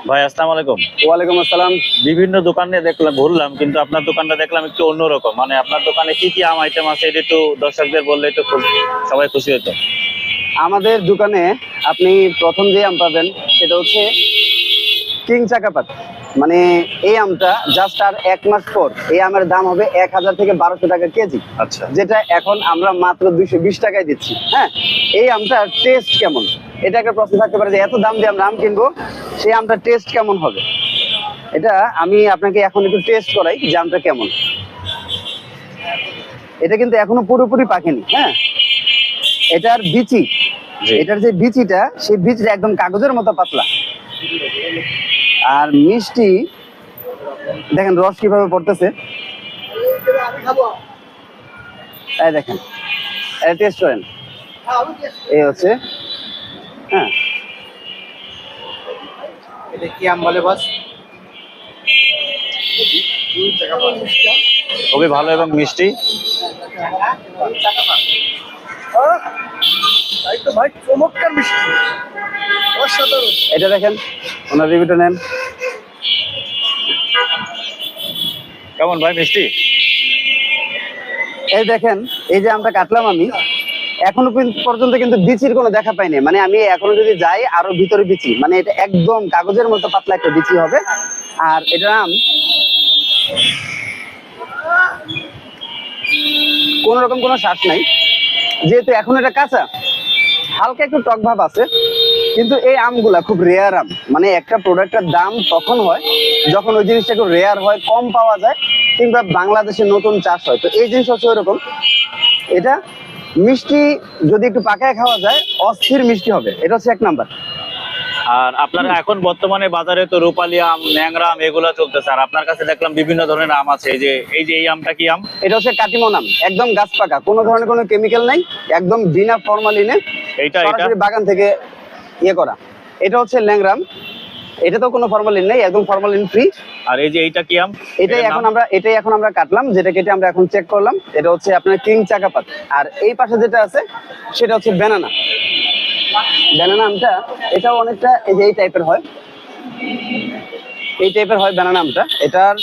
ভাই আসসালামু আলাইকুম। ওয়ালাইকুম আসসালাম। বিভিন্ন দোকানে দেখলাম, ঘুরলাম, কিন্তু আপনার দোকানটা দেখলাম একটু অন্যরকম। মানে আপনার দোকানে কি কি আম আইটেম আছে এটা একটু দর্শকদের বললে একটু সবাই খুশি হতো। আমাদের দোকানে আপনি প্রথম যে আম পাবেন সেটা হচ্ছে কিং চাকাপাত। মানে এই আমটা জাস্ট আর 1 মাস পর এই আমের দাম হবে 1000 থেকে 1200 টাকা কেজি। আচ্ছা, যেটা এখন আমরা মাত্র 220 টাকায় দিচ্ছি। হ্যাঁ, এই আমটার টেস্ট কেমন, এটা একটা প্রশ্ন থাকতে পারে যে এত দাম দিয়ে আমরা আম কিনবো, সেই আমটার টেস্ট কেমন হবে। এটা আমি আপনাকে এখন একটু টেস্ট করাই যে আমটা কেমন। এটা কিন্তু এখনো পুরোপুরি পাকেনি। হ্যাঁ, এটার বিচি, এটার যে বিচিটা, সেই বিচিটা একদম কাগজের মতো পাতলা আর মিষ্টি। দেখেন রস কিভাবে পড়তেছে, এই দেখেন, এটা টেস্ট করেন। এই হচ্ছে, হ্যাঁ, এটা কি আম বলে বস? খুবই ভালো এবং মিষ্টি। তাই তো ভাই, চমৎকার মিষ্টি, অসাধারণ। এটা দেখেন, ওনার রিভিউটা নেন। কেমন ভাই মিষ্টি? এই দেখেন, এই যে আমটা কাটলাম আমি, এখনো পর্যন্ত কিন্তু বিচির কোনো দেখা পাইনি। মানে আমি এখনো যদি যাই আরো ভিতরে বিচি, মানে এটা একদম কাগজের মতো পাতলা একটা বিচি হবে। আর এটার আম কোন রকম কোনো শ্বাস নাই, যেহেতু এখন এটা কাঁচা, হালকা একটু টক ভাব আছে। কিন্তু এই আমগুলা খুব রেয়ার আম। মানে একটা প্রোডাক্টের দাম তখন হয় যখন ওই জিনিসটা একটু রেয়ার হয়, কম পাওয়া যায়, কিংবা বাংলাদেশে নতুন চাষ হয়। তো এই জিনিস হচ্ছে ওইরকম। এটা মিষ্টি যদি একটু পাকায় খাওয়া যায়, অস্থির মিষ্টি হবে। এটা হচ্ছে 1 নাম্বার। আর আপনারা এখন বর্তমানে বাজারে তো রূপালী আম, ন্যাংরা আম এগুলো চলতেছে, আর আপনার কাছে দেখলাম বিভিন্ন ধরনের আম আছে। এই আমটা কি আম? এটা হচ্ছে কাটিমন আম, একদম গাছ পাকা, কোনো ধরনের কোনো কেমিক্যাল নাই, একদম বিনা ফরমালিনে সরাসরি বাগান থেকে ইয়ে করা। এটা হচ্ছে ল্যাংরাম, এটা তো কোনো ফরমালিন নেই, একদম ফরমালিন ফ্রি। আর এইটা কি আম? এটাই এখন আমরা কাটলাম, যেটা কেটে আমরা এখন চেক করলাম। এটা হচ্ছে আপনার কিং চাকাপাত। আর এই পাশে যেটা আছে সেটা হচ্ছে ব্যানানা। ব্যানানা আমটা এটাও অনেকটা এই টাইপের হয়, এই টাইপের হয় ব্যানানা আমটা। এটার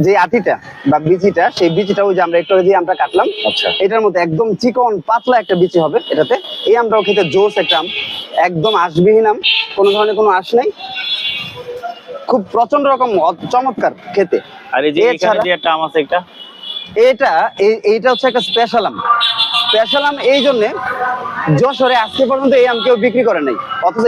যে আটিটা বা বিচিটা, সেই বিচিটা ওই যে আমরা একটু দিয়ে আমরা কাটলাম। আচ্ছা, এটার মধ্যে একদম চিকন পাতলা একটা বিচি হবে এটাতে। এই আমটাও খেতে জোস একটা আম, একদম আঁশবিহীন আম, কোনো ধরনের কোনো আঁশ নেই, খুব প্রচন্ড রকম চমৎকার খেতে। আর এই যে এখানে যে একটা আম আছে, এইটা হচ্ছে একটা স্পেশাল আম। স্পেশাল আম এই জন্যে, যশোরে আজকে পর্যন্ত এই আম কেউ বিক্রি করে নাই, অথচ